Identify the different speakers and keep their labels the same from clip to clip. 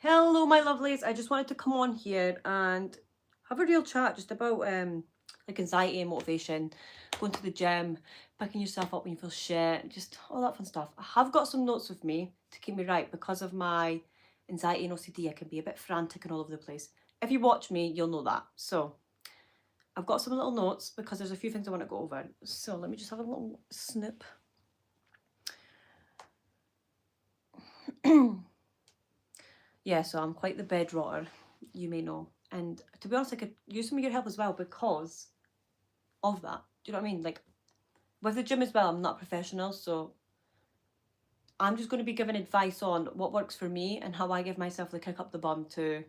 Speaker 1: Hello, my lovelies. I just wanted to come on here and have a real chat just about like anxiety and motivation, going to the gym, picking yourself up when you feel shit, just all that fun stuff. I have got some notes with me to keep me right because of my anxiety and OCD. I can be a bit frantic and all over the place. If you watch me, you'll know that. So I've got some little notes because there's a few things I want to go over. So let me just have a little snip. Yeah, so I'm quite the bed rotter, you may know. And to be honest, I could use some of your help as well because of that. Do you know what I mean? Like with the gym as well, I'm not a professional, so I'm just going to be giving advice on what works for me and how I give myself the kick up the bum to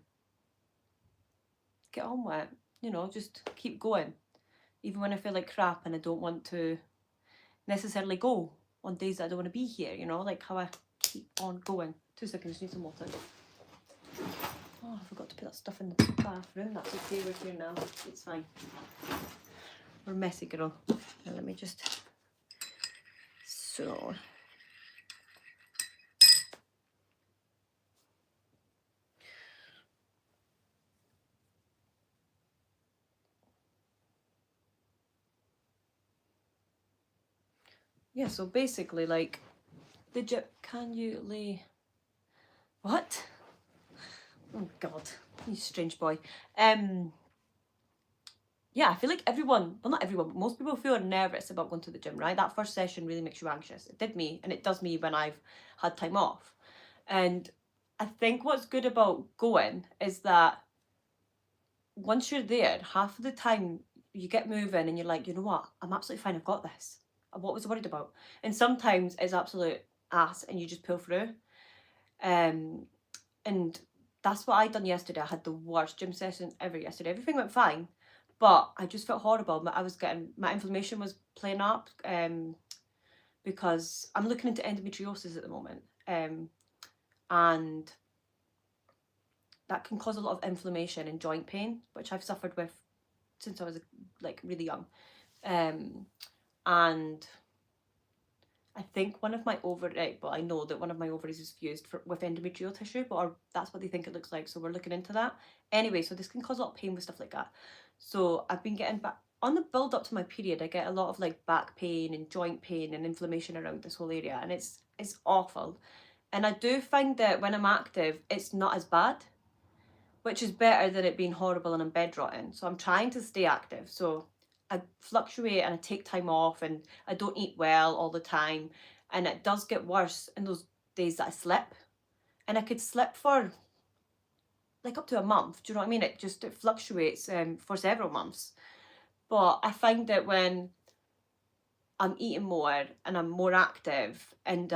Speaker 1: get on with it. You know, just keep going. Even when I feel like crap and I don't want to necessarily go on days that I don't want to be here, you know, like how I keep on going. 2 seconds, need some water. Oh, I forgot to put that stuff in the bathroom. That's okay, we're here now. It's fine. We're messy, girl. Now let me just... So... Yeah, so basically, like, the gym... Can you lay... What? Oh, God. You strange boy. Yeah, I feel like everyone, well, not everyone, but most people feel nervous about going to the gym, right? That first session really makes you anxious. It did me, and it does me when I've had time off. And I think what's good about going is that once you're there, half of the time you get moving and you're like, you know what, I'm absolutely fine, I've got this. What was I worried about? And sometimes it's absolute ass and you just pull through. And that's what I done yesterday. I had the worst gym session ever yesterday. Everything went fine, but I just felt horrible. I was getting, my inflammation was playing up because I'm looking into endometriosis at the moment. And that can cause a lot of inflammation and joint pain, which I've suffered with since I was like really young. And I think one of my ovaries, well, I know that one of my ovaries is fused with endometrial tissue, but that's what they think it looks like. So we're looking into that. Anyway, so this can cause a lot of pain with stuff like that. So I've been getting back on the build up to my period. I get a lot of like back pain and joint pain and inflammation around this whole area, and it's awful. And I do find that when I'm active, it's not as bad, which is better than it being horrible and I'm bed rotting. So I'm trying to stay active. So I fluctuate and I take time off and I don't eat well all the time. And it does get worse in those days that I slip. And I could slip for like up to a month. Do you know what I mean? It fluctuates for several months. But I find that when I'm eating more and I'm more active and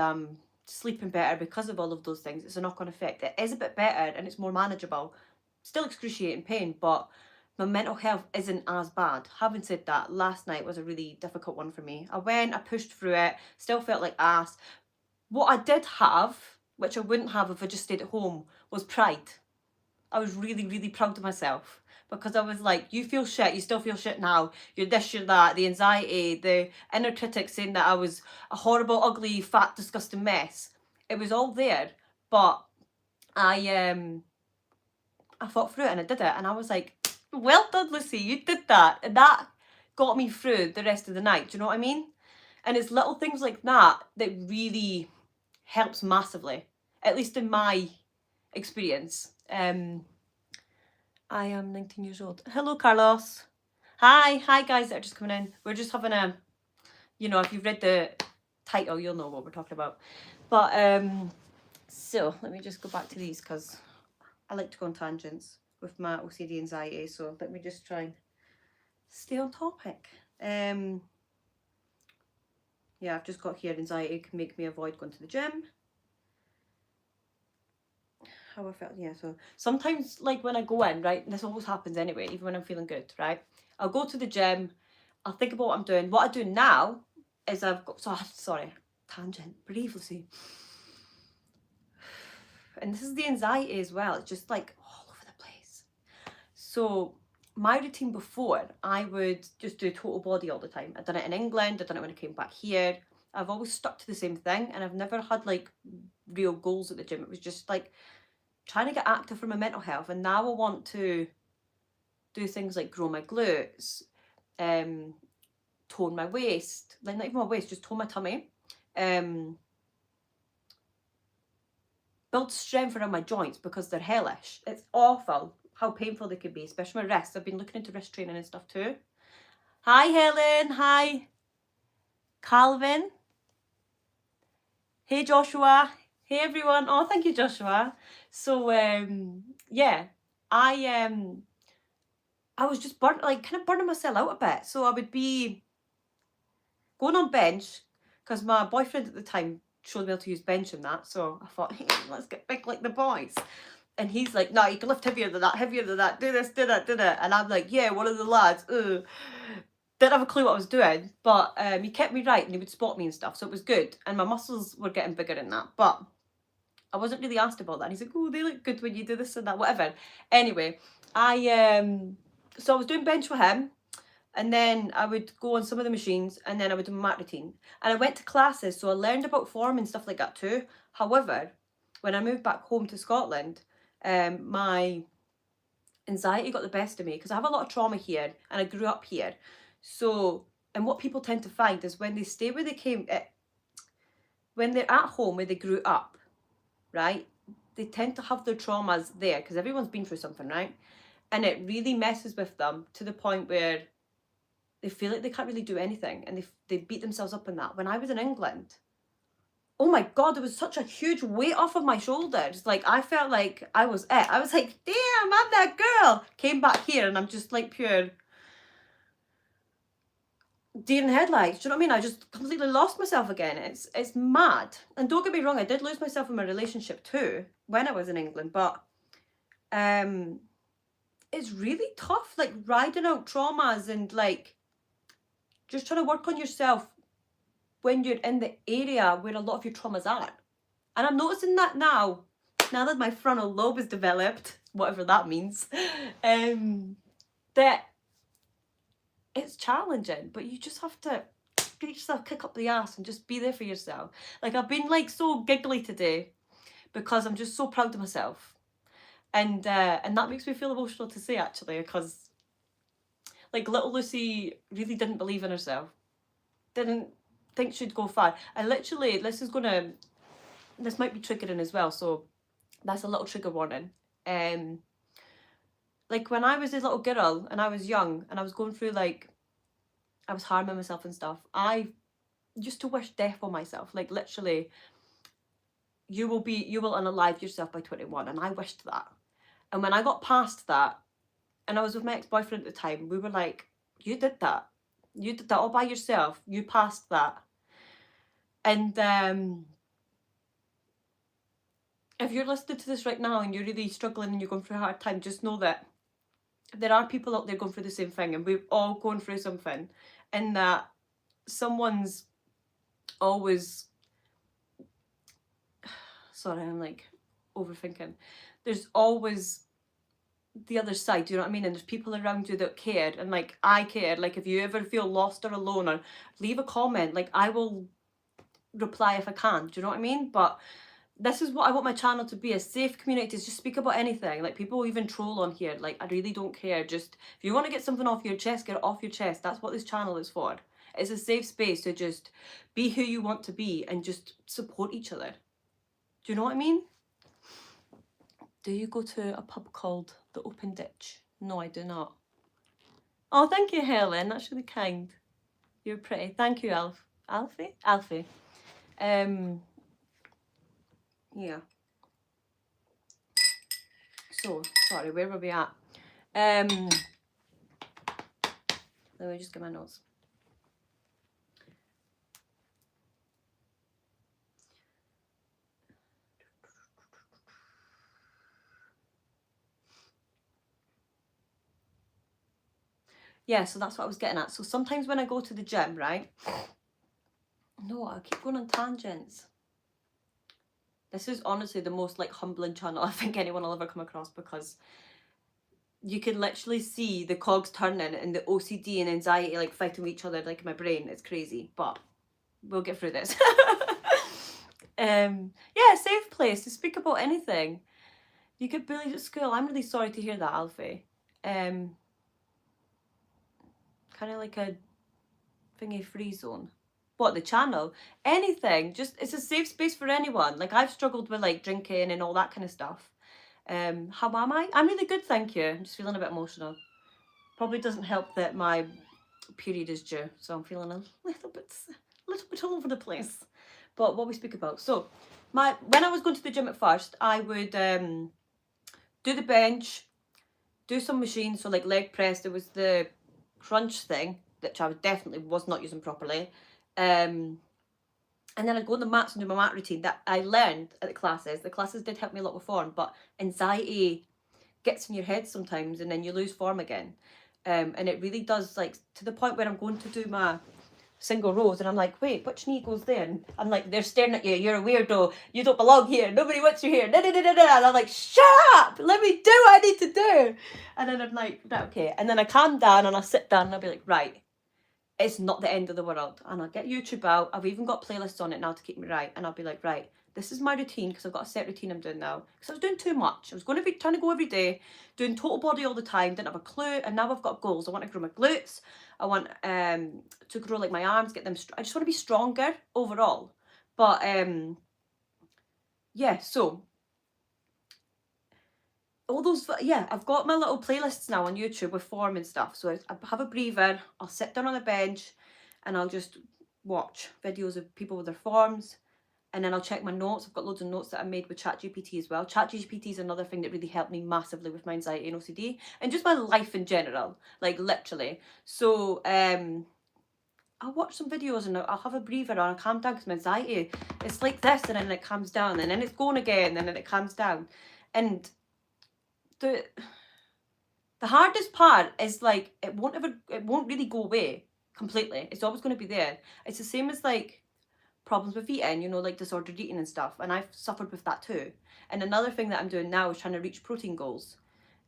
Speaker 1: sleeping better because of all of those things, it's a knock-on effect. It is a bit better and it's more manageable. Still excruciating pain, but my mental health isn't as bad. Having said that, last night was a really difficult one for me. I pushed through it, still felt like ass. What I did have, which I wouldn't have if I just stayed at home, was pride. I was really, really proud of myself because I was like, you feel shit, you still feel shit now. You're this, you're that, the anxiety, the inner critic saying that I was a horrible, ugly, fat, disgusting mess. It was all there, but I fought through it and I did it. And I was like, well done, Lucy, you did that. And that got me through the rest of the night. Do you know what I mean? And it's little things like that that really helps massively, at least in my experience. I am 19 years old. Hello, Carlos. Hi guys that are just coming in. We're just having a, you know, if you've read the title, you'll know what we're talking about. But so let me just go back to these because I like to go on tangents with my OCD anxiety. So let me just try and stay on topic. Yeah, I've just got here, anxiety can make me avoid going to the gym. How I felt, yeah, so sometimes like when I go in, right, and this always happens anyway, even when I'm feeling good, right, I'll go to the gym, I'll think about what I'm doing. What I do now is I've got, sorry, tangent, breathe, Lucy. And this is the anxiety as well, it's just like all over the place. So my routine before, I would just do total body all the time. I've done it in England, I've done it when I came back here. I've always stuck to the same thing and I've never had like real goals at the gym. It was just like trying to get active for my mental health, and now I want to do things like grow my glutes, tone my waist, like not even my waist, just tone my tummy, build strength around my joints because they're hellish. It's awful how painful they can be, especially my wrists. I've been looking into wrist training and stuff too. Hi Helen, hi Calvin, hey Joshua, hey everyone. Oh, thank you Joshua. So yeah, I was just kind of burning myself out a bit. So I would be going on bench because my boyfriend at the time showed me how to use bench and that. So I thought, hey, let's get big like the boys. And he's like, no, you can lift heavier than that, do this, do that, do that. And I'm like, yeah, one of the lads. Didn't have a clue what I was doing, but he kept me right and he would spot me and stuff. So it was good. And my muscles were getting bigger in that. But I wasn't really asked about that. And he's like, oh, they look good when you do this and that, whatever. Anyway, so I was doing bench with him. And then I would go on some of the machines and then I would do my mat routine. And I went to classes, so I learned about form and stuff like that too. However, when I moved back home to Scotland, my anxiety got the best of me because I have a lot of trauma here and I grew up here. So, and what people tend to find is when they stay where they came, when they're at home where they grew up, right, they tend to have their traumas there because everyone's been through something, right? And it really messes with them to the point where they feel like they can't really do anything and they beat themselves up in that. When I was in England, oh my God, there was such a huge weight off of my shoulders. Like, I felt like I was it. I was like, damn, I'm that girl. Came back here and I'm just like pure deer in headlights. Do you know what I mean? I just completely lost myself again. It's mad. And don't get me wrong, I did lose myself in my relationship too when I was in England, but it's really tough, like riding out traumas and like just trying to work on yourself when you're in the area where a lot of your traumas are. And I'm noticing that now that my frontal lobe is developed, whatever that means, that it's challenging, but you just have to get yourself, kick up the ass and just be there for yourself. Like, I've been like so giggly today because I'm just so proud of myself. And that makes me feel emotional to say, actually, because like little Lucy really didn't believe in herself, didn't think she'd go far. I literally, this might be triggering as well, so that's a little trigger warning. Like when I was a little girl and I was young and I was going through like, I was harming myself and stuff, I used to wish death on myself. Like literally, you will unalive yourself by 21, and I wished that. And when I got past that, and I was with my ex-boyfriend at the time, we were like, you did that all by yourself, you passed that. And if you're listening to this right now and you're really struggling and you're going through a hard time, just know that there are people out there going through the same thing, and we're all going through something, and that someone's always, sorry, I'm like overthinking, there's always the other side, do you know what I mean? And there's people around you that care, and like I care. Like if you ever feel lost or alone, or leave a comment, like I will reply if I can, do you know what I mean? But this is what I want my channel to be, a safe community to just speak about anything. Like people even troll on here, like I really don't care. Just if you want to get something off your chest, get it off your chest. That's what this channel is for. It's a safe space to just be who you want to be and just support each other. Do you know what I mean? Do you go to a pub called The Open Ditch? No, I do not. Oh, thank you, Helen. That's really kind. You're pretty. Thank you, Alfie. Yeah. So, sorry, where were we at? Let me just get my notes. Yeah, so that's what I was getting at. So sometimes when I go to the gym, right? No, I keep going on tangents. This is honestly the most like humbling channel I think anyone will ever come across, because you can literally see the cogs turning and the OCD and anxiety like fighting with each other like in my brain. It's crazy, but we'll get through this. Yeah, safe place to speak about anything. You get bullied at school? I'm really sorry to hear that, Alfie. Kind of like a thingy free zone. What, the channel? Anything. Just, it's a safe space for anyone. Like, I've struggled with like drinking and all that kind of stuff. How am I? I'm really good, thank you. I'm just feeling a bit emotional. Probably doesn't help that my period is due, so I'm feeling a little bit all over the place. But what we speak about. So, when I was going to the gym at first, I would do the bench, do some machines, so like leg press. There was the crunch thing, which I definitely was not using properly. And then I'd go on the mats and do my mat routine that I learned at the classes. The classes did help me a lot with form, but anxiety gets in your head sometimes and then you lose form again. And it really does, like, to the point where I'm going to do my single rows and I'm like, wait, which knee goes there? And I'm like, they're staring at you, you're a weirdo, you don't belong here, nobody wants you here, and I'm like, shut up, let me do what I need to do. And then I'm like, right, okay. And then I calm down and I sit down and I'll be like, right, it's not the end of the world. And I'll get YouTube out. I've even got playlists on it now to keep me right. And I'll be like, right, this is my routine, because I've got a set routine I'm doing now. Because I was doing too much. I was going to be trying to go every day, doing total body all the time, didn't have a clue. And now I've got goals. I want to grow my glutes. I want to grow like my arms, get them. I just want to be stronger overall. But yeah, so all those, yeah, I've got my little playlists now on YouTube with form and stuff. So I have a breather, I'll sit down on the bench and I'll just watch videos of people with their forms, and then I'll check my notes. I've got loads of notes that I made with ChatGPT as well. ChatGPT is another thing that really helped me massively with my anxiety and OCD and just my life in general, like literally. So I'll watch some videos and I'll have a breather and I'll calm down, because my anxiety, it's like this and then it calms down and then it's going again and then it calms down. And the hardest part is like it won't really go away completely. It's always going to be there. It's the same as like problems with eating, you know, like disordered eating and stuff, and I've suffered with that too. And another thing that I'm doing now is trying to reach protein goals,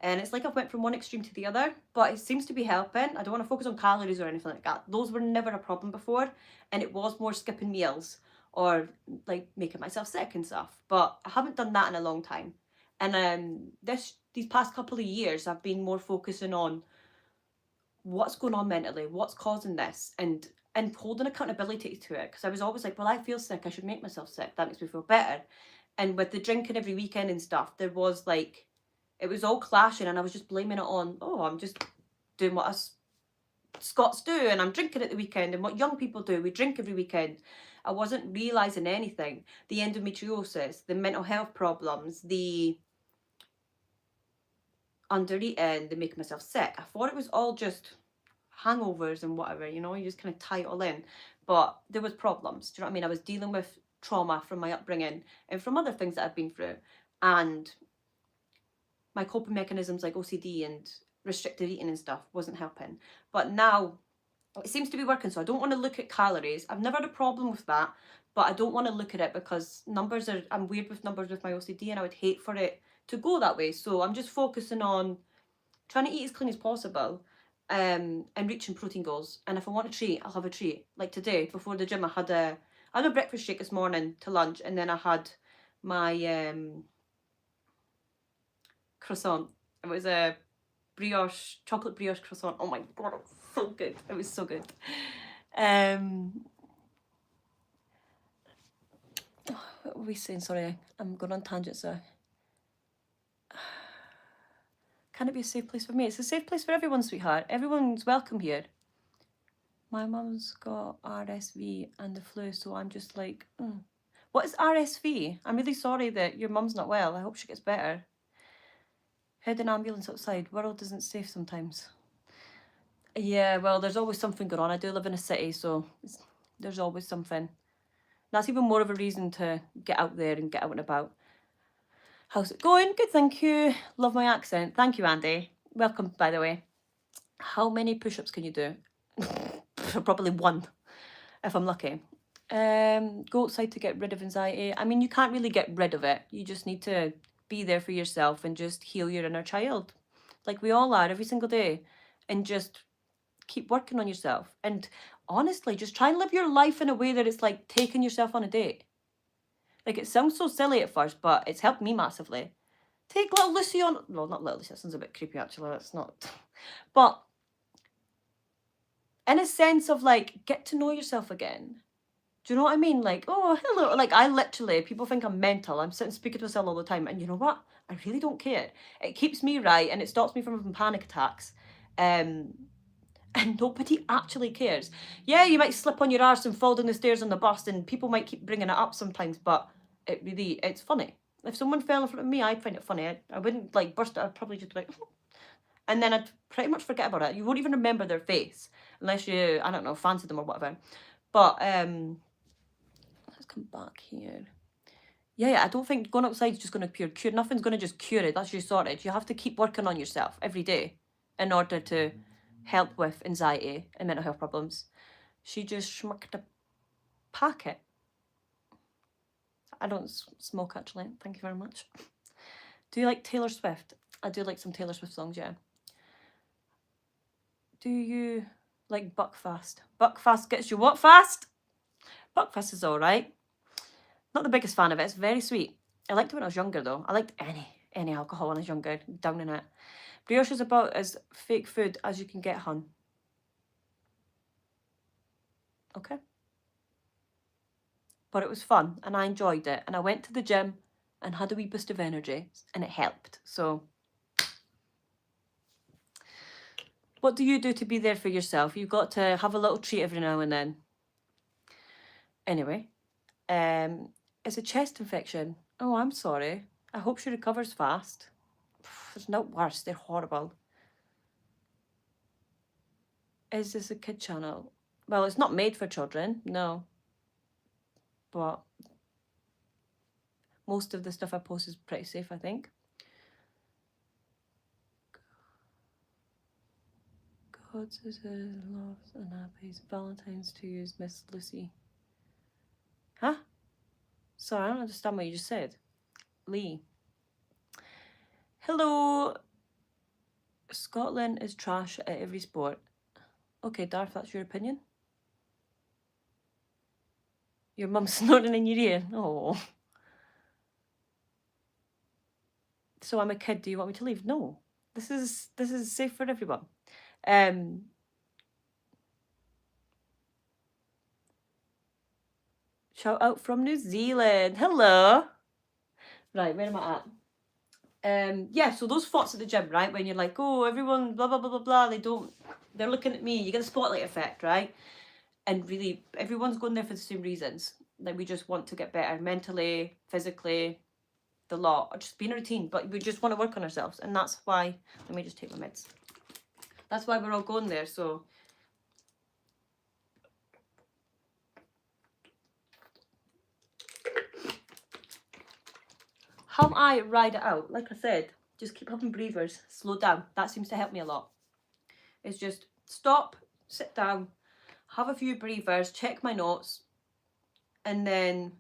Speaker 1: and it's like I've went from one extreme to the other, but it seems to be helping. I don't want to focus on calories or anything like that. Those were never a problem before, and it was more skipping meals or like making myself sick and stuff, but I haven't done that in a long time. And these past couple of years I've been more focusing on what's going on mentally, what's causing this, and holding accountability to it, because I was always like, well, I feel sick, I should make myself sick, that makes me feel better. And with the drinking every weekend and stuff, there was like, it was all clashing, and I was just blaming it on, oh, I'm just doing what us Scots do, and I'm drinking at the weekend, and what young people do, we drink every weekend. I wasn't realising anything. The endometriosis, the mental health problems, the under eating, they make myself sick. I thought it was all just hangovers and whatever, you know, you just kind of tie it all in. But there was problems, do you know what I mean? I was dealing with trauma from my upbringing and from other things that I've been through. And my coping mechanisms like OCD and restricted eating and stuff wasn't helping. But now it seems to be working, so I don't want to look at calories. I've never had a problem with that, but I don't want to look at it because I'm weird with numbers with my OCD, and I would hate for it to go that way. So I'm just focusing on trying to eat as clean as possible, and reaching protein goals. And if I want a treat, I'll have a treat. Like today, before the gym, I had a breakfast shake this morning to lunch, and then I had my croissant. It was a chocolate brioche croissant. Oh my god, it was so good. It was so good. What were we saying? Sorry, I'm going on tangents there. Can it be a safe place for me? It's a safe place for everyone, sweetheart. Everyone's welcome here. My mum's got RSV and the flu, so I'm just like, What is RSV? I'm really sorry that your mum's not well. I hope she gets better. Heard an ambulance outside. World isn't safe sometimes. Yeah, well, there's always something going on. I do live in a city, so there's always something. That's even more of a reason to get out there and get out and about. How's it going? Good, thank you. Love my accent. Thank you, Andy. Welcome, by the way. How many push-ups can you do? Probably one, if I'm lucky. Go outside to get rid of anxiety. I mean, you can't really get rid of it. You just need to be there for yourself and just heal your inner child, like we all are every single day, and just keep working on yourself. And honestly, just try and live your life in a way that it's like taking yourself on a date. Like, it sounds so silly at first, but it's helped me massively. Take little Lucy on, well, not little Lucy, that sounds a bit creepy actually, that's not, but in a sense of like, get to know yourself again. Do you know what I mean? Like, oh, hello. Like, I literally, people think I'm mental. I'm sitting speaking to myself all the time. And you know what? I really don't care. It keeps me right and it stops me from having panic attacks. And nobody actually cares. Yeah, you might slip on your arse and fall down the stairs on the bus and people might keep bringing it up sometimes, but it's funny. If someone fell in front of me, I'd find it funny. I wouldn't like burst it. I'd probably just be like, and then I'd pretty much forget about it. You won't even remember their face unless you, I don't know, fancy them or whatever. But, let's come back here. Yeah, I don't think going outside is just going to cure. Nothing's going to just cure it. That's you sorted. You have to keep working on yourself every day in order to help with anxiety and mental health problems. She just schmucked a packet. I don't smoke actually. Thank you very much. Do you like Taylor Swift? I do like some Taylor Swift songs, yeah. Do you like Buckfast? Buckfast gets you what fast? Buckfast is alright. Not the biggest fan of it. It's very sweet. I liked it when I was younger though. I liked any alcohol when I was younger. Down in it. Brioche is about as fake food as you can get, hun. Okay. But it was fun and I enjoyed it. And I went to the gym and had a wee boost of energy and it helped. So what do you do to be there for yourself? You've got to have a little treat every now and then. Anyway, it's a chest infection. Oh, I'm sorry. I hope she recovers fast. It's not worse. They're horrible. Is this a kid channel? Well, it's not made for children, no. But most of the stuff I post is pretty safe, I think. God says loves and happy Valentine's to you, Miss Lucy. Huh? Sorry, I don't understand what you just said. Lee. Hello. Scotland is trash at every sport. Okay, Darth, that's your opinion? Your mum's snorting in your ear. Oh. So I'm a kid. Do you want me to leave? No. This is safe for everyone. Shout out from New Zealand. Hello. Right, where am I at? Yeah, so those thoughts at the gym, right? When you're like, oh, everyone, blah, blah, blah, blah, blah, they're looking at me. You get the spotlight effect, right? And really, everyone's going there for the same reasons. Like, we just want to get better mentally, physically, the lot, or just being a routine. But we just want to work on ourselves. And that's why, let me just take my meds. That's why we're all going there, so. How I ride it out, like I said, just keep having breathers, slow down. That seems to help me a lot. It's just stop, sit down, have a few breathers, check my notes, and then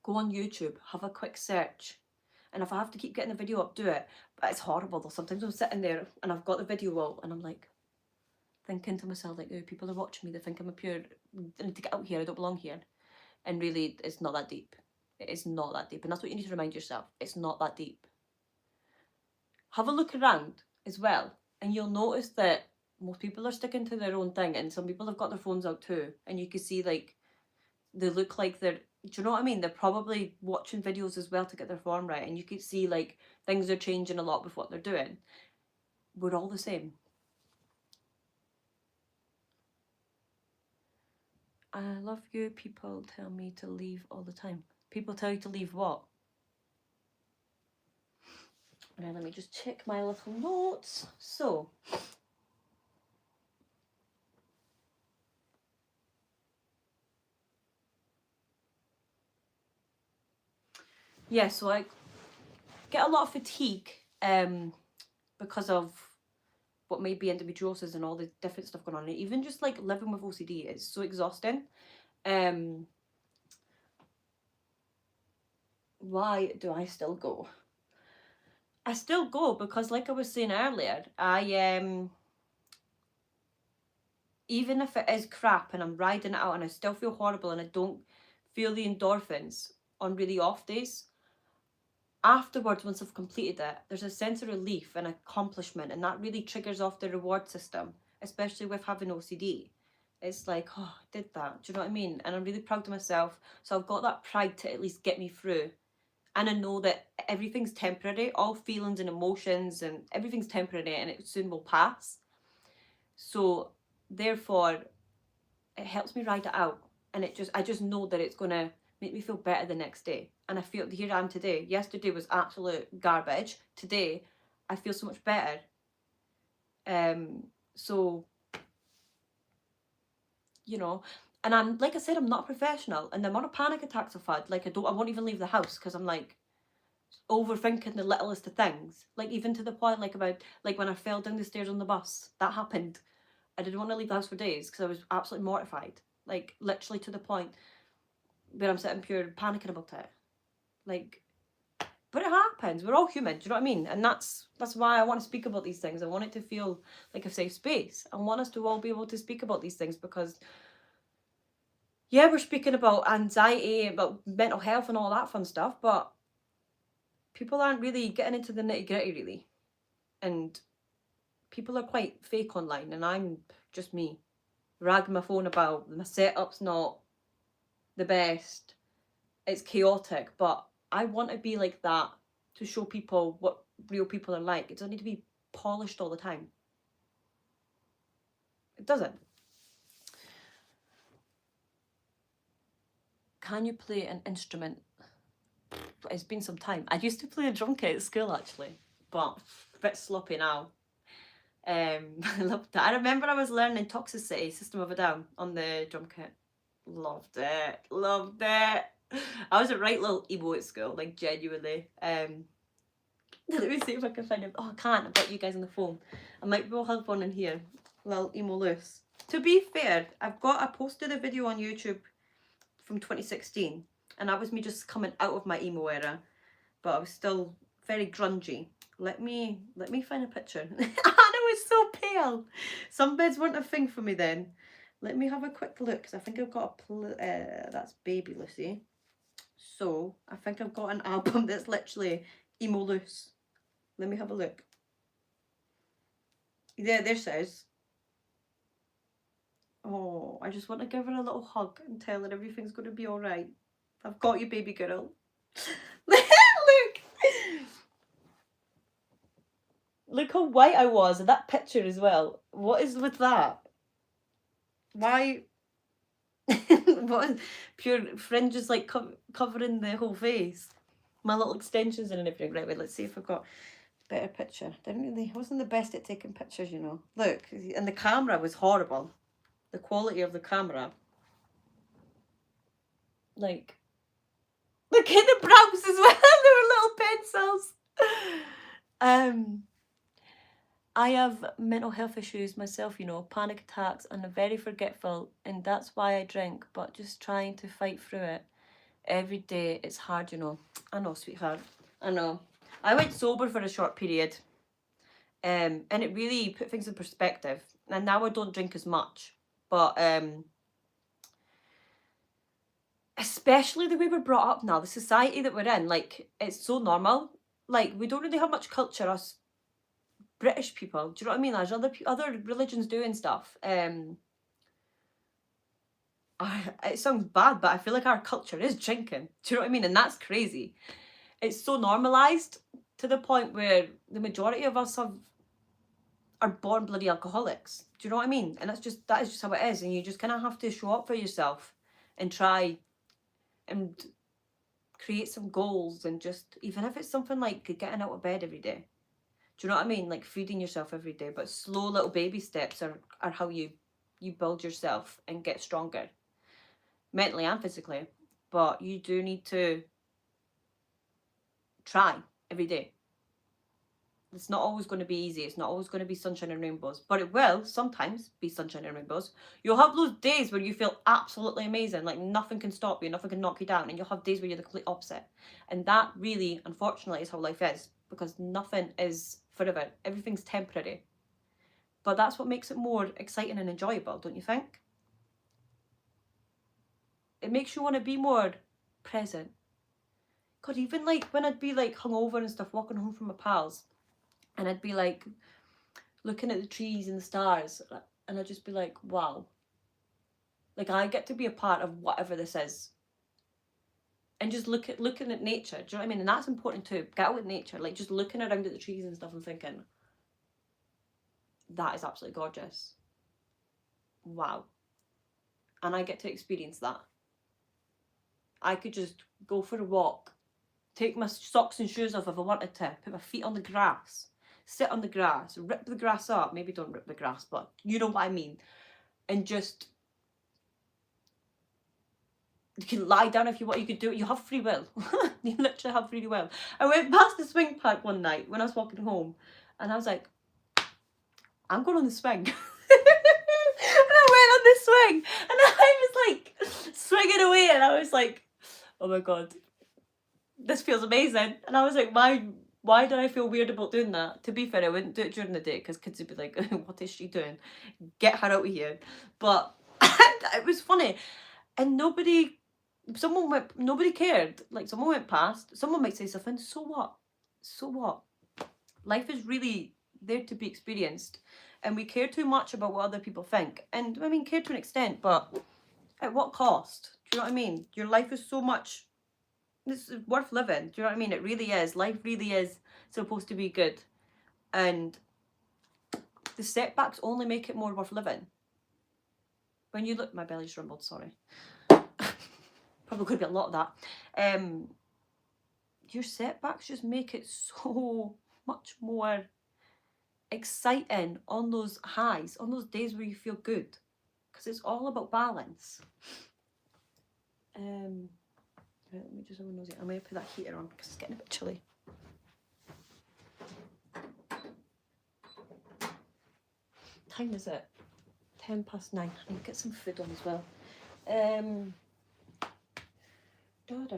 Speaker 1: go on YouTube, have a quick search. And if I have to keep getting the video up, do it. But it's horrible though. Sometimes I'm sitting there and I've got the video up and I'm like thinking to myself, like, oh, people are watching me, they think I'm a pure, I need to get out here, I don't belong here. And really, it's not that deep. It is not that deep. And that's what you need to remind yourself. It's not that deep. Have a look around as well. And you'll notice that most people are sticking to their own thing. And some people have got their phones out too. And you can see, like, they look like they're, do you know what I mean? They're probably watching videos as well to get their form right. And you can see, like, things are changing a lot with what they're doing. We're all the same. I love you. People tell me to leave all the time. People tell you to leave what? And then let me just check my little notes. So, yeah, so I get a lot of fatigue because of what may be endometriosis and all the different stuff going on. And even just like living with OCD is so exhausting. Why do I still go? I still go because, like I was saying earlier, even if it is crap and I'm riding it out and I still feel horrible and I don't feel the endorphins on really off days, afterwards, once I've completed it, there's a sense of relief and accomplishment, and that really triggers off the reward system, especially with having OCD. It's like, oh, I did that. Do you know what I mean? And I'm really proud of myself. So I've got that pride to at least get me through. And I know that everything's temporary, all feelings and emotions and everything's temporary, and it soon will pass. So therefore, it helps me ride it out. And I just know that it's gonna make me feel better the next day. And I feel, here I am today. Yesterday was absolute garbage. Today, I feel so much better. So, you know, and I'm, like I said, I'm not a professional. And the amount of panic attacks I've had, like I won't even leave the house because I'm like overthinking the littlest of things. Like even to the point, like about, like when I fell down the stairs on the bus, that happened. I didn't want to leave the house for days because I was absolutely mortified. Like literally to the point where I'm sitting pure panicking about it. Like, but it happens. We're all human. Do you know what I mean? And that's why I want to speak about these things. I want it to feel like a safe space. I want us to all be able to speak about these things because, yeah, we're speaking about anxiety, about mental health and all that fun stuff, but people aren't really getting into the nitty gritty, really. And people are quite fake online, and I'm just me ragging my phone about my setup's not the best. It's chaotic, but I want to be like that to show people what real people are like. It doesn't need to be polished all the time. It doesn't. Can you play an instrument? It's been some time. I used to play a drum kit at school actually, but a bit sloppy now. I loved it. I remember I was learning Toxicity, System of a Down on the drum kit. Loved it. Loved it. I was a right little emo at school, like genuinely. Let me see if I can find it. Oh, I can't. I've got you guys on the phone. I might well have one in here. Little emo loose. To be fair, I posted a video on YouTube from 2016, and that was me just coming out of my emo era, but I was still very grungy. Let me find a picture. Anna was so pale. Some beds weren't a thing for me then. Let me have a quick look, because I think I've got that's Baby Lucy. So I think I've got an album that's literally emo loose. Let me have a look. Yeah, there says. Oh, I just want to give her a little hug and tell her everything's going to be all right. I've got you, baby girl. Look. Look how white I was in that picture as well. What is with that? Why? What is pure fringes like covering the whole face? My little extensions and everything. Right, wait, let's see if I've got a better picture. Wasn't the best at taking pictures, you know. Look, and the camera was horrible. The quality of the camera. Like, look at the brows as well. They were little pencils. I have mental health issues myself, you know, panic attacks, and I'm very forgetful, and that's why I drink, but just trying to fight through it. Every day it's hard, you know. I know, sweetheart. I know. I went sober for a short period, and it really put things in perspective. And now I don't drink as much, but especially the way we're brought up now, the society that we're in, like, it's so normal. Like, we don't really have much culture, us British people. Do you know what I mean? There's other religions doing stuff. It sounds bad, but I feel like our culture is drinking. Do you know what I mean? And that's crazy. It's so normalised to the point where the majority of us are born bloody alcoholics. Do you know what I mean? And that is just how it is. And you just kind of have to show up for yourself and try and create some goals, and just, even if it's something like getting out of bed every day. Do you know what I mean? Like feeding yourself every day. But slow little baby steps are how you build yourself and get stronger. Mentally and physically. But you do need to try every day. It's not always going to be easy. It's not always going to be sunshine and rainbows. But it will sometimes be sunshine and rainbows. You'll have those days where you feel absolutely amazing. Like nothing can stop you. Nothing can knock you down. And you'll have days where you're the complete opposite. And that really, unfortunately, is how life is. Because nothing is forever. Everything's temporary. But that's what makes it more exciting and enjoyable, don't you think? It makes you want to be more present. God, even like when I'd be like hungover and stuff, walking home from my pals, and I'd be like looking at the trees and the stars, and I'd just be like, wow, like I get to be a part of whatever this is. And just looking at nature, do you know what I mean? And that's important too. Get out with nature, like just looking around at the trees and stuff and thinking, that is absolutely gorgeous. Wow. And I get to experience that. I could just go for a walk, take my socks and shoes off if I wanted to, put my feet on the grass, sit on the grass, rip the grass up. Maybe don't rip the grass, but you know what I mean. And just, you can lie down if you want, you could do it. You have free will. You literally have free will. I went past the swing park one night when I was walking home, and I was like, I'm going on the swing. And I went on the swing, and I was like swinging away, and I was like, oh my God, this feels amazing. And I was like, why did I feel weird about doing that? To be fair, I wouldn't do it during the day because kids would be like, what is she doing? Get her out of here. But it was funny. And nobody cared. Like, someone went past, someone might say something, so what? So what? Life is really there to be experienced. And we care too much about what other people think. And I mean, care to an extent, but at what cost? Do you know what I mean? Your life is so much, this is worth living. Do you know what I mean? It really is. Life really is supposed to be good. And the setbacks only make it more worth living. When you look, my belly's rumbled, sorry. Probably could be a lot of that. Your setbacks just make it so much more exciting on those highs, on those days where you feel good. Because it's all about balance. Right, let me just have a nosy. I'm going to put that heater on because it's getting a bit chilly. Time is it? 9:10. I need to get some food on as well. What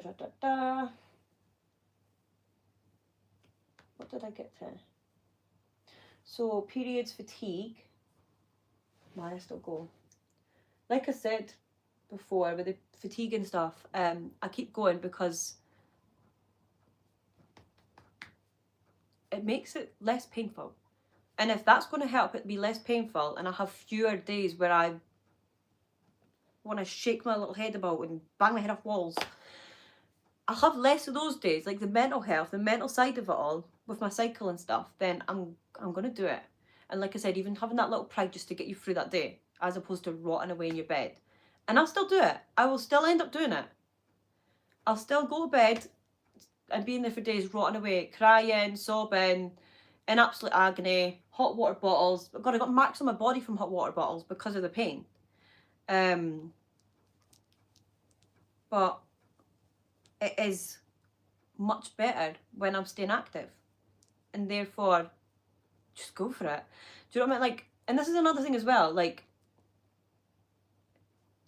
Speaker 1: did I get to? So periods, fatigue. Man, I still go. Like I said before with the fatigue and stuff, I keep going because it makes it less painful. And if that's going to help it be less painful and I have fewer days where I want to shake my little head about and bang my head off walls, I'll have less of those days, like the mental health, the mental side of it all with my cycle and stuff, then I'm going to do it. And like I said, even having that little pride just to get you through that day, as opposed to rotting away in your bed. And I'll still do it. I will still end up doing it. I'll still go to bed and be in there for days rotting away, crying, sobbing, in absolute agony, hot water bottles. God, I got marks on my body from hot water bottles because of the pain. But it is much better when I'm staying active. And therefore, just go for it. Do you know what I mean? Like, and this is another thing as well, like,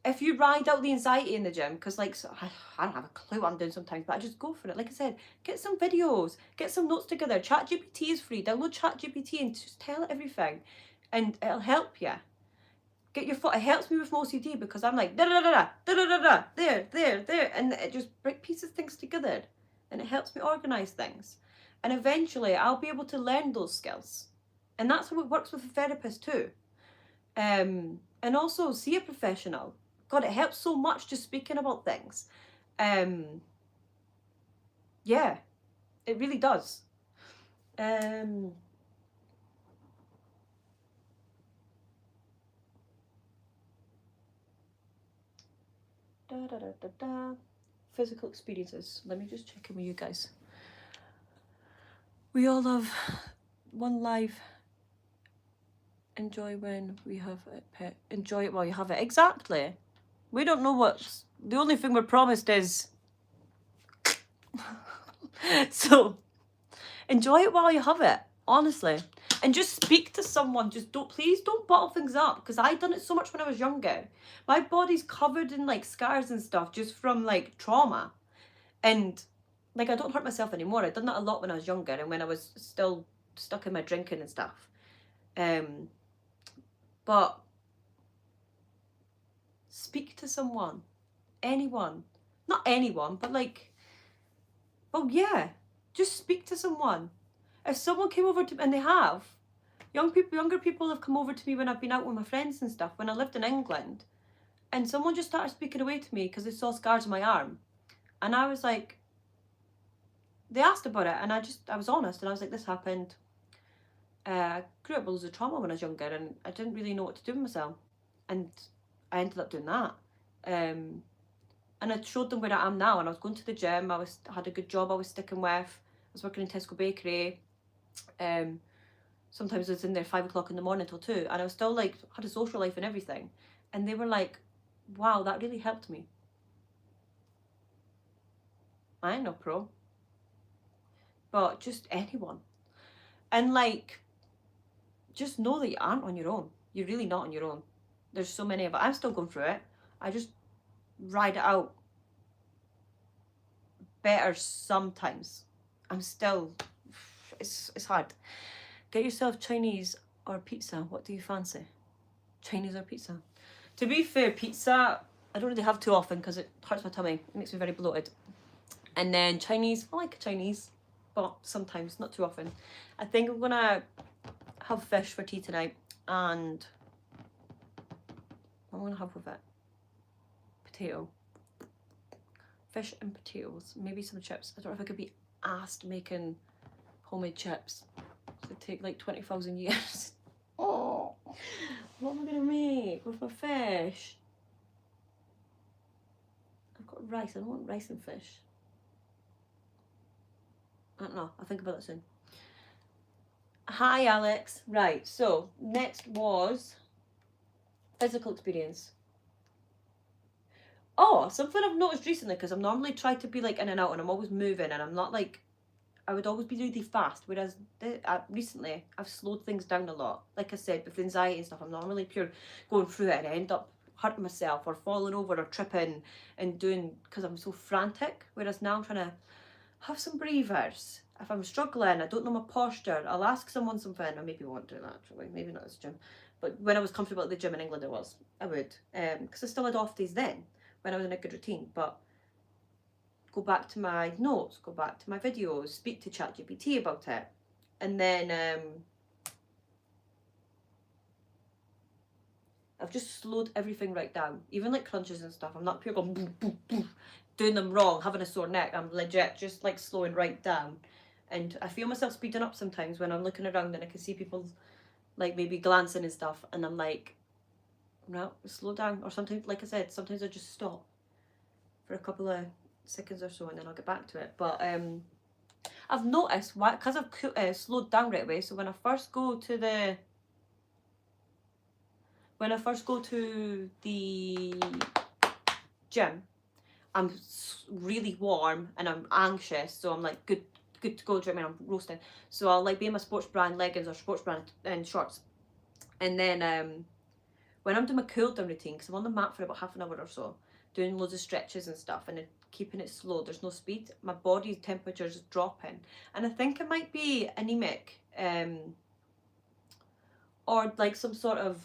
Speaker 1: if you ride out the anxiety in the gym, because like, so I don't have a clue what I'm doing sometimes, but I just go for it. Like I said, get some videos, get some notes together. ChatGPT is free. Download ChatGPT and just tell it everything, and it'll help you. Get your foot. It helps me with my OCD because I'm like da da da da da da da da there, and it just pieces things together, and it helps me organize things, and eventually I'll be able to learn those skills, and that's how it works with a therapist too. And also see a professional. God, it helps so much just speaking about things. Yeah, it really does. Physical experiences. Let me just check in with you guys. We all have one life. Enjoy when we have it, pet. Enjoy it while you have it. Exactly. We don't know what's... The only thing we're promised is... So, enjoy it while you have it. Honestly. And just speak to someone. Just please don't bottle things up. Because I done it so much when I was younger. My body's covered in like scars and stuff just from like trauma. And like, I don't hurt myself anymore. I'd done that a lot when I was younger and when I was still stuck in my drinking and stuff. But speak to someone. Anyone. Not anyone, but like, Well, yeah, just speak to someone. If someone came over to, and they have, younger people have come over to me when I've been out with my friends and stuff, when I lived in England, and someone just started speaking away to me because they saw scars on my arm. And I was like, they asked about it, and I was honest, and I was like, this happened. I grew up with loads of trauma when I was younger, and I didn't really know what to do with myself. And I ended up doing that. And I showed them where I am now, and I was going to the gym, I had a good job I was sticking with, I was working in Tesco Bakery. Sometimes I was in there 5 o'clock in the morning till 2, and I was still like, had a social life and everything. And they were like, wow, that really helped me. I ain't no pro. But just anyone. And like, just know that you aren't on your own. You're really not on your own. There's so many of it. I'm still going through it. I just ride it out better sometimes. I'm still, it's hard. Get yourself Chinese or pizza. What do you fancy? Chinese or pizza? To be fair, pizza, I don't really have too often because it hurts my tummy. It makes me very bloated. And then Chinese, I like Chinese, but sometimes, not too often. I think I'm gonna have fish for tea tonight, and I'm gonna have with it potato. Fish and potatoes, maybe some chips. I don't know if I could be asked making homemade chips. It would take like 20,000 years. Oh, what am I gonna make with my fish? I've got rice. I don't want rice and fish. I don't know. I'll think about that soon. Hi, Alex. Right, so next was physical experience. Oh, something I've noticed recently, because I'm normally trying to be like in and out, and I'm always moving, and I'm not like, I would always be really fast, whereas recently I've slowed things down a lot. Like I said, with anxiety and stuff, I'm normally pure going through it, and I end up hurting myself or falling over or tripping and doing, because I'm so frantic. Whereas now I'm trying to have some breathers. If I'm struggling, I don't know my posture, I'll ask someone something. I maybe won't do that actually, maybe not at this gym. But when I was comfortable at the gym in England, I would. Because I still had off days then, when I was in a good routine. But go back to my notes, go back to my videos, speak to ChatGPT about it. And then I've just slowed everything right down. Even like crunches and stuff, I'm not pure going boom, boom, boom, doing them wrong, having a sore neck. I'm legit just like slowing right down. And I feel myself speeding up sometimes when I'm looking around and I can see people like maybe glancing and stuff, and I'm like, no, slow down. Or sometimes, like I said, sometimes I just stop for a couple of seconds or so, and then I'll get back to it. But I've noticed why, because I've slowed down right away. So when I first go to the gym, I'm really warm and I'm anxious, so I'm like good to go. Do you know what I mean? I'm roasting, so I'll like be in my sports brand leggings or sports brand and shorts, and then when I'm doing my cool down routine, because I'm on the mat for about half an hour or so, doing loads of stretches and stuff, and keeping it slow, there's no speed, my body temperature is dropping, and I think it might be anemic, or like some sort of,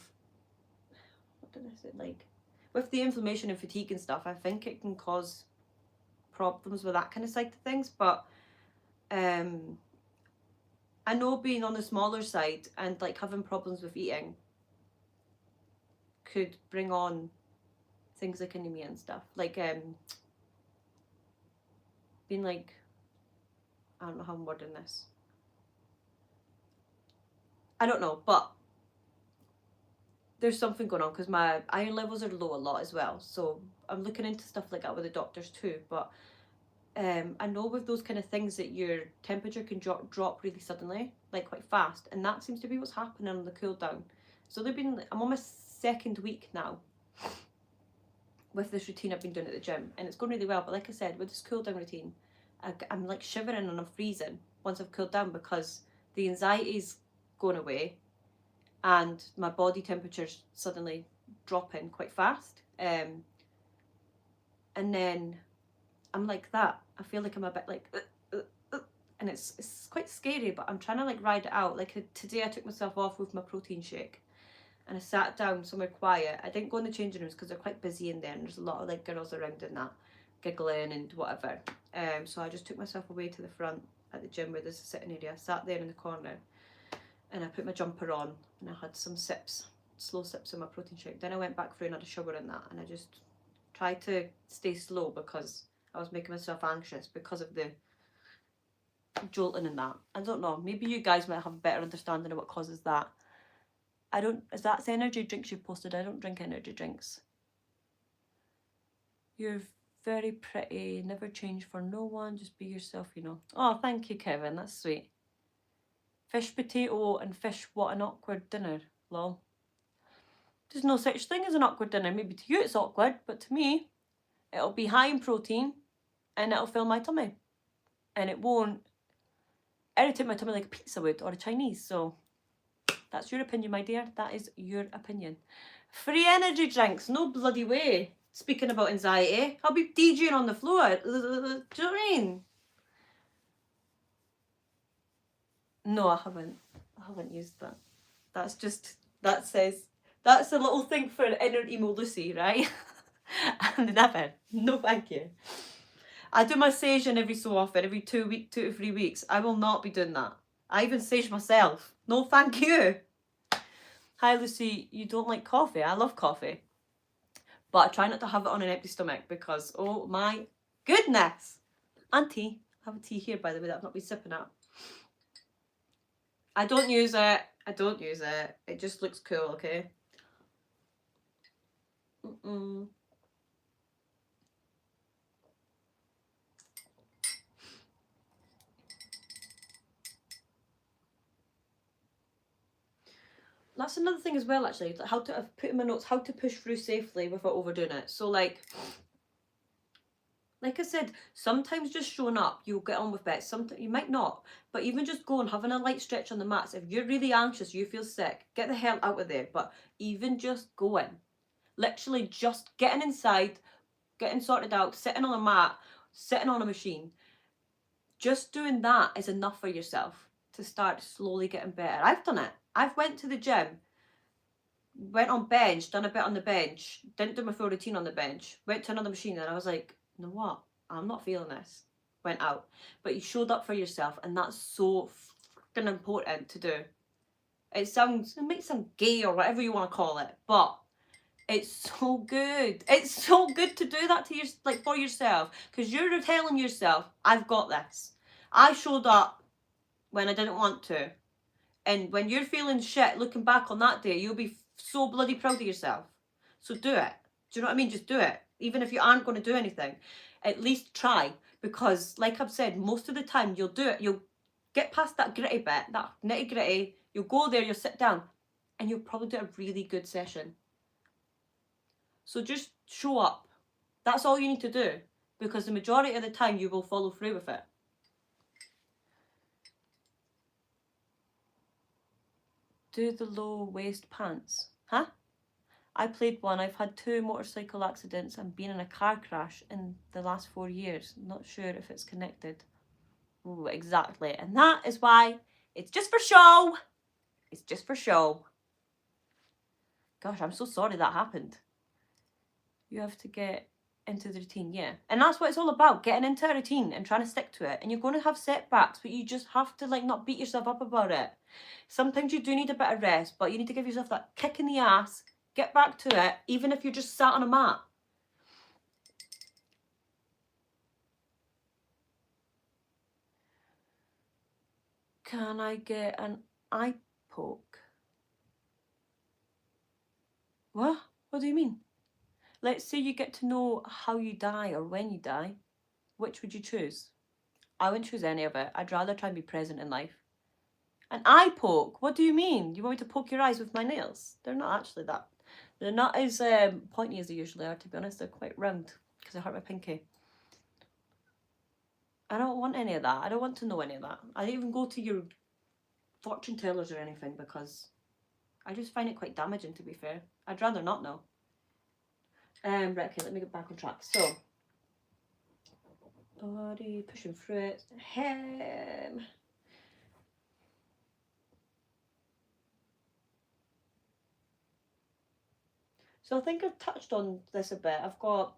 Speaker 1: what did I say, like with the inflammation and fatigue and stuff, I think it can cause problems with that kind of side of things. But I know being on the smaller side and like having problems with eating could bring on things like anemia and stuff, like being like, I don't know how I'm wording this, I don't know, but there's something going on because my iron levels are low a lot as well, so I'm looking into stuff like that with the doctors too. But I know with those kind of things that your temperature can drop really suddenly, like quite fast, and that seems to be what's happening on the cool down. So I'm on my second week now with this routine I've been doing at the gym, and it's going really well. But like I said, with this cool down routine, I'm like shivering and I'm freezing once I've cooled down, because the anxiety's going away and my body temperature's suddenly dropping quite fast. And then I'm like that. I feel like I'm a bit like, and it's quite scary, but I'm trying to like ride it out. Like today I took myself off with my protein shake, and I sat down somewhere quiet. I didn't go in the changing rooms because they're quite busy in there, and there's a lot of like girls around and that. giggling and whatever. So I just took myself away to the front at the gym where there's a sitting area. I sat there in the corner and I put my jumper on and I had some sips, slow sips of my protein shake. Then I went back through and had a shower in that, and I just tried to stay slow because I was making myself anxious because of the jolting and that. I don't know, maybe you guys might have a better understanding of what causes that. I don't, is that the energy drinks you've posted? I don't drink energy drinks. You're very pretty, never change for no one, just be yourself, you know. Oh, thank you, Kevin, that's sweet. Fish potato and fish, what an awkward dinner, lol. There's no such thing as an awkward dinner. Maybe to you it's awkward, but to me, it'll be high in protein and it'll fill my tummy. And it won't irritate my tummy like a pizza would or a Chinese, so that's your opinion, my dear. That is your opinion. Free energy drinks, no bloody way. Speaking about anxiety, I'll be DJing on the floor. Do you know what I mean? No, I haven't used that. That's just, that says, that's a little thing for inner emo Lucy, right? And never. No, thank you. I do my saging every so often, every 2 to 3 weeks. I will not be doing that. I even sage myself. No, thank you. Hi, Lucy. You don't like coffee? I love coffee. But I try not to have it on an empty stomach because, oh my goodness. And tea. I have a tea here, by the way, that I've not been sipping at. I don't use it. I don't use it. It just looks cool, okay? That's another thing as well, actually. How to, I've put in my notes, how to push through safely without overdoing it. So like I said, sometimes just showing up, you'll get on with it. Sometimes you might not, but even just going, having a light stretch on the mats. If you're really anxious, you feel sick, get the hell out of there. But even just going, literally just getting inside, getting sorted out, sitting on a mat, sitting on a machine, just doing that is enough for yourself to start slowly getting better. I've done it. I've went to the gym, went on bench, done a bit on the bench, didn't do my full routine on the bench, went to another machine, and I was like, you know what? I'm not feeling this. Went out. But you showed up for yourself, and that's so fucking important to do. It might sound gay or whatever you want to call it, but it's so good. It's so good to do that to for yourself, because you're telling yourself, I've got this. I showed up when I didn't want to. And when you're feeling shit, looking back on that day, you'll be so bloody proud of yourself. So do it. Do you know what I mean? Just do it. Even if you aren't going to do anything, at least try. Because like I've said, most of the time you'll do it. You'll get past that gritty bit, that nitty gritty. You'll go there, you'll sit down, and you'll probably do a really good session. So just show up. That's all you need to do. Because the majority of the time you will follow through with it. Do the low waist pants. Huh? I played one. I've had 2 motorcycle accidents and been in a car crash in the last 4 years. Not sure if it's connected. Ooh, exactly. And that is why it's just for show. It's just for show. Gosh, I'm so sorry that happened. You have to get into the routine, yeah. And that's what it's all about, getting into a routine and trying to stick to it. And you're going to have setbacks, but you just have to not beat yourself up about it. Sometimes you do need a bit of rest, but you need to give yourself that kick in the ass, get back to it, even if you're just sat on a mat. Can I get an eye poke? What? What do you mean? Let's say you get to know how you die or when you die. Which would you choose? I wouldn't choose any of it. I'd rather try and be present in life. An eye poke? What do you mean? You want me to poke your eyes with my nails? They're not actually that. They're not as pointy as they usually are, to be honest. They're quite round because I hurt my pinky. I don't want any of that. I don't want to know any of that. I didn't even go to your fortune tellers or anything because I just find it quite damaging, to be fair. I'd rather not know. Right, okay, let me get back on track. So, body, pushing through it, hem. So I think I've touched on this a bit. I've got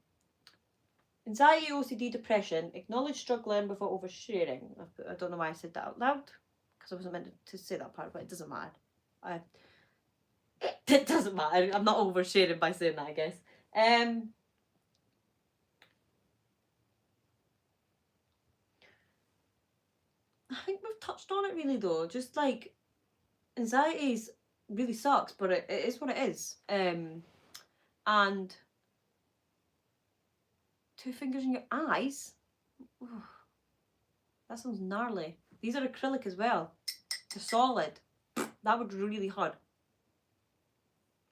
Speaker 1: Anxiety, OCD, depression. Acknowledge struggling before oversharing. I don't know why I said that out loud, because I wasn't meant to say that part, but it doesn't matter. It doesn't matter. I'm not oversharing by saying that, I guess. I think we've touched on it really though. Just like anxiety really sucks, but it is what it is. And two fingers in your eyes. Ooh, that sounds gnarly. These are acrylic as well. They're solid. That would really hurt.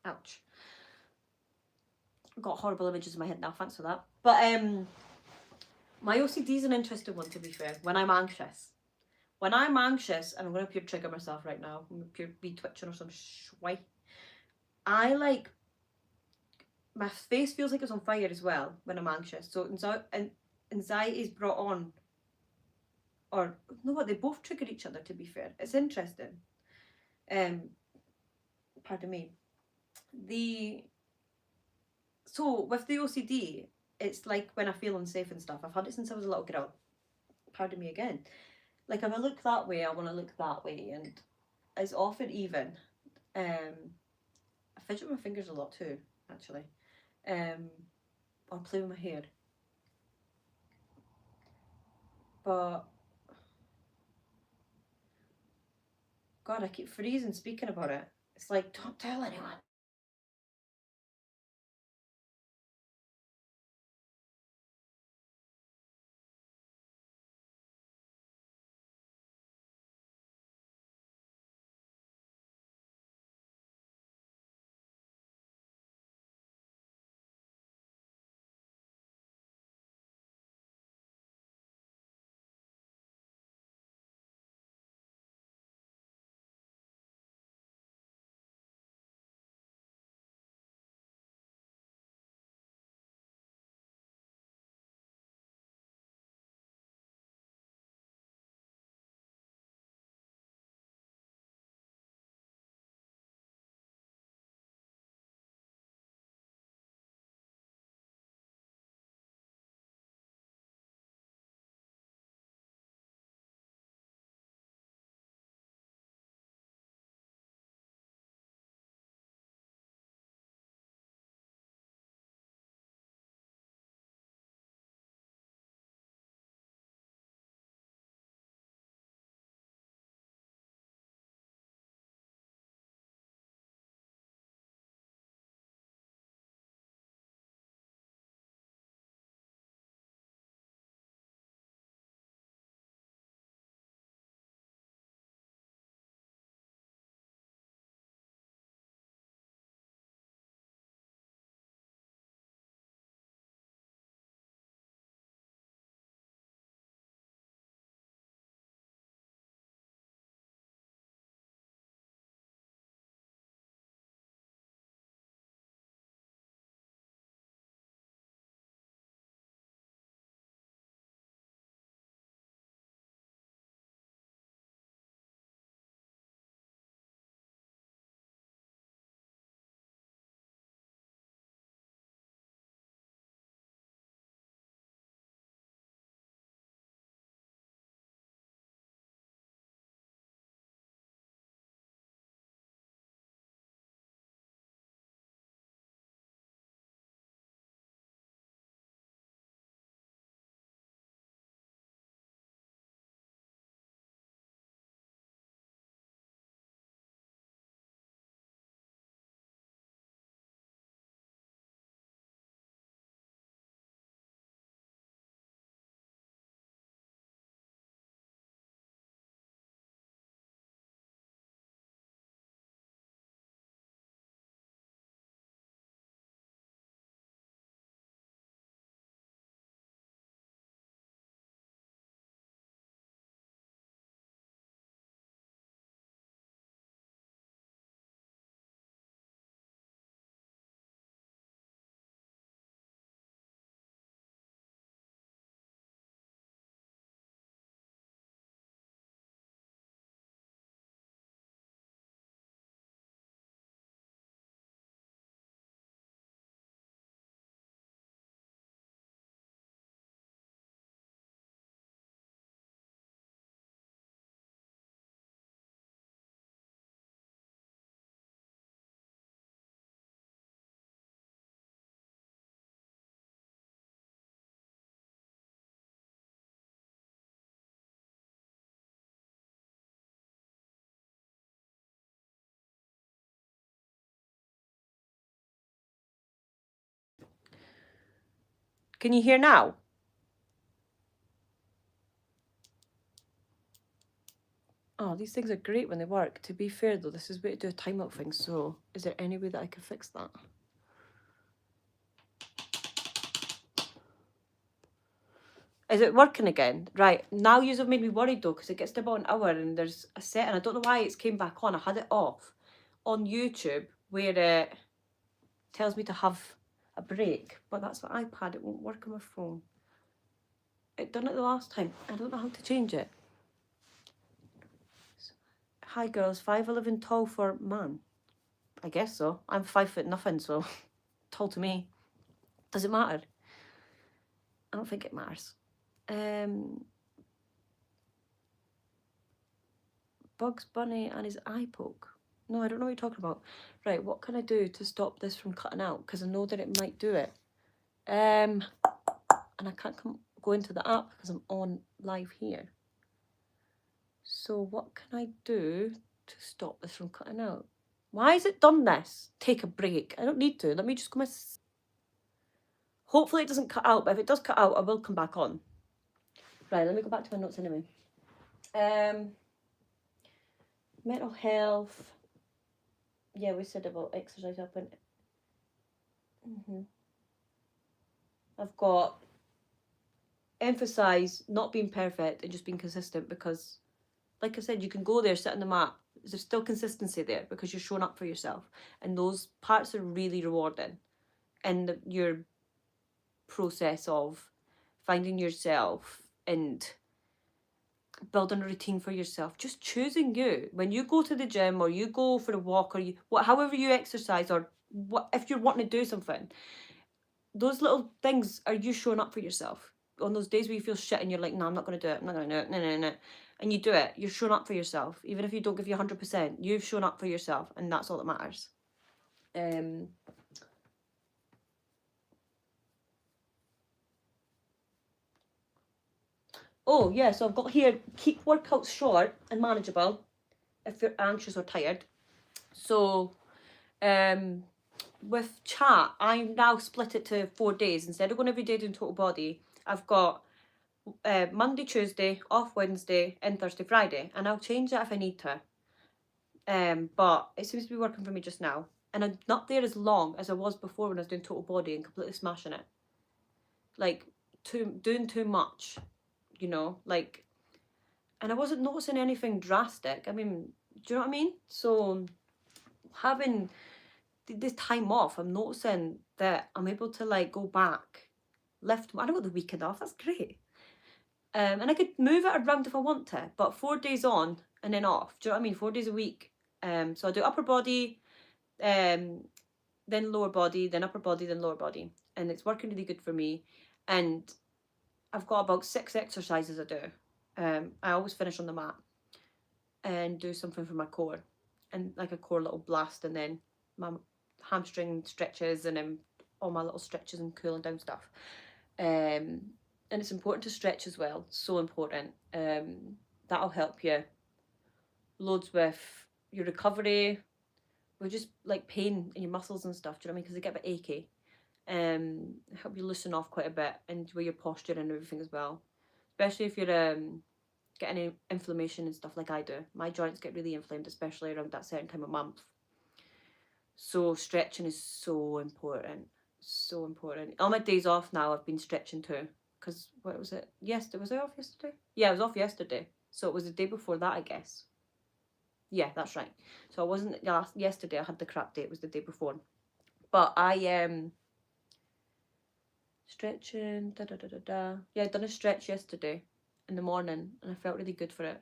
Speaker 1: Ouch. I've got horrible images in my head now, thanks for that. But my OCD is an interesting one, to be fair, when I'm anxious. When I'm anxious, and I'm going to pure trigger myself right now, I'm going to pure be twitching or some shway. I like, my face feels like it's on fire as well when I'm anxious. So anxiety is brought on, or no, what, they both trigger each other, to be fair. It's interesting. Pardon me. So with the OCD, it's like when I feel unsafe and stuff. I've had it since I was a little girl. Pardon me again. Like if I look that way, I want to look that way, and it's often even. I fidget with my fingers a lot too, actually. Or play with my hair. But God, I keep freezing speaking about it. It's like, don't tell anyone. Can you hear now? Oh, these things are great when they work. To be fair though, this is way to do a timeout thing, so is there any way that I can fix that? Is it working again? Right, now you've made me worried though, because it gets to about an hour and there's a set, and I don't know why it's came back on. I had it off on YouTube where it tells me to have a break, but that's my iPad, it won't work on my phone. It done it the last time. I don't know how to change it. Hi girls, 5'11" tall for man. I guess so. I'm 5 foot nothing, so tall to me. Does it matter? I don't think it matters. Bugs Bunny and his eye poke. No, I don't know what you're talking about. Right, what can I do to stop this from cutting out? Because I know that it might do it. And I can't go into the app because I'm on live here. So what can I do to stop this from cutting out? Why has it done this? Take a break. I don't need to. Let me just go Hopefully it doesn't cut out, but if it does cut out, I will come back on. Right, let me go back to my notes anyway. Mental health. Yeah, we said about exercise up and... I've got emphasize not being perfect and just being consistent, because like I said, you can go there, sit on the mat. There's still consistency there because you're showing up for yourself, and those parts are really rewarding in your process of finding yourself and building a routine for yourself. Just choosing you when you go to the gym or you go for a walk or however you exercise, or if you're wanting to do something, those little things are you showing up for yourself. On those days where you feel shit and you're like, no, I'm not going to do it, I'm not going to do it, no. And you do it, you're showing up for yourself. Even if you don't give you 100%, you've shown up for yourself, and that's all that matters. Oh, yeah, so I've got here, keep workouts short and manageable if you're anxious or tired. So, with chat, I now split it to 4 days. Instead of going every day doing total body, I've got Monday, Tuesday, off Wednesday, and Thursday, Friday, and I'll change that if I need to. But it seems to be working for me just now, and I'm not there as long as I was before when I was doing total body and completely smashing it, like doing too much, you know, like, and I wasn't noticing anything drastic. I mean, do you know what I mean? So having this time off, I'm noticing that I'm able to like go back, lift. I don't want the weekend off. That's great. And I could move it around if I want to, but 4 days on and then off. Do you know what I mean? 4 days a week. So I do upper body, then lower body, then upper body, then lower body, and it's working really good for me. And I've got about 6 exercises I do. I always finish on the mat and do something for my core, and like a core little blast, and then my hamstring stretches, and then all my little stretches and cooling down stuff. And it's important to stretch as well, so important. That'll help you loads with your recovery, with just like pain in your muscles and stuff, do you know what I mean? Because they get a bit achy. Help you loosen off quite a bit, and with your posture and everything as well. Especially if you're getting inflammation and stuff like I do. My joints get really inflamed, especially around that certain time of month. So stretching is so important. So important. On my days off now, I've been stretching too. Because, what was it? Yesterday, was I off yesterday? Yeah, I was off yesterday. So it was the day before that, I guess. Yeah, that's right. So I wasn't yesterday, I had the crap day, it was the day before. But I stretching, Yeah, I done a stretch yesterday in the morning, and I felt really good for it.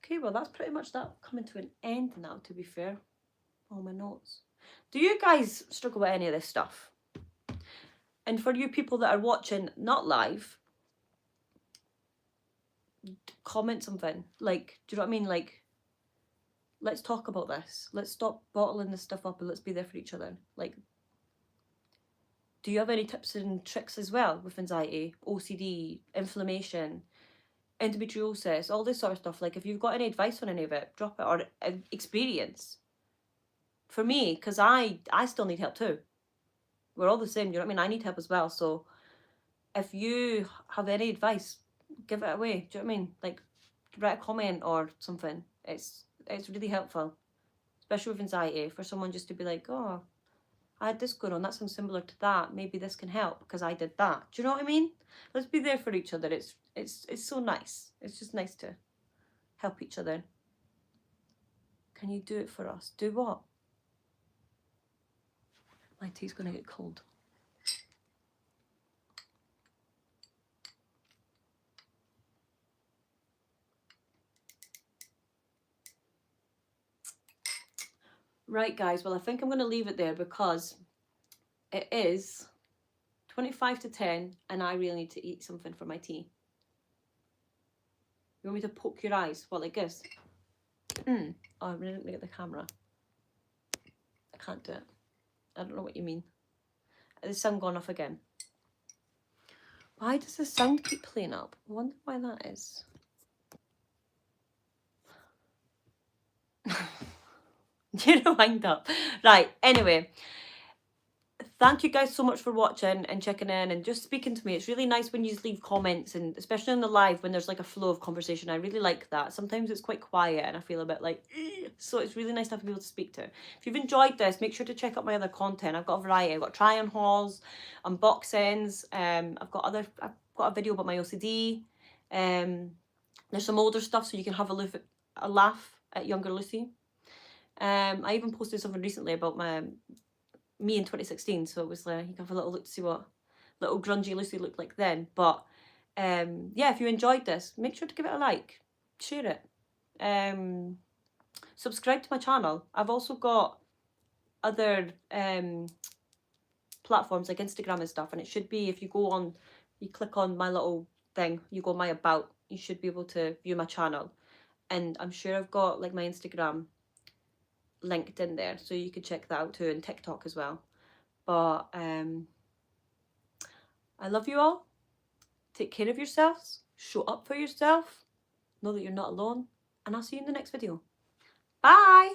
Speaker 1: Okay, well, that's pretty much that coming to an end now, to be fair. All my notes. Do you guys struggle with any of this stuff? And for you people that are watching not live, comment something. Like, do you know what I mean? Like, let's talk about this. Let's stop bottling this stuff up and let's be there for each other. Like, do you have any tips and tricks as well with anxiety, OCD, inflammation, endometriosis, all this sort of stuff? Like, if you've got any advice on any of it, drop it, or experience. For me, because I still need help too. We're all the same, you know what I mean? I need help as well. So if you have any advice, give it away. Do you know what I mean? Like, write a comment or something. It's really helpful, especially with anxiety, for someone just to be like, oh, I had this going on, that sounds similar to that, maybe this can help because I did that. Do you know what I mean? Let's be there for each other. It's so nice. It's just nice to help each other. Can you do it for us? Do what? My tea's gonna get cold. Right, guys, well, I think I'm going to leave it there because it is 25 to 10 and I really need to eat something for my tea. You want me to poke your eyes? What, like this? Oh, I'm really looking at the camera. I can't do it. I don't know what you mean. The sound gone off again. Why does the sound keep playing up? I wonder why that is. You're wind up. Right, anyway. Thank you guys so much for watching and checking in and just speaking to me. It's really nice when you leave comments, and especially in the live when there's like a flow of conversation. I really like that. Sometimes it's quite quiet and I feel a bit like, so it's really nice to have people to speak to. If you've enjoyed this, make sure to check out my other content. I've got a variety. I've got try-on hauls, unboxings. I've got a video about my OCD. There's some older stuff so you can have a laugh at younger Lucy. I even posted something recently about me in 2016, so it was like you can have a little look to see what little grungy Lucy looked like then. But yeah, if you enjoyed this, make sure to give it a like, share it, subscribe to my channel. I've also got other platforms like Instagram and stuff, and it should be, if you go on, you click on my little thing, you go my about, you should be able to view my channel, and I'm sure I've got like my Instagram linked in there, so you could check that out too, and TikTok as well. But I love you all. Take care of yourselves. Show up for yourself. Know that you're not alone. And I'll see you in the next video. Bye.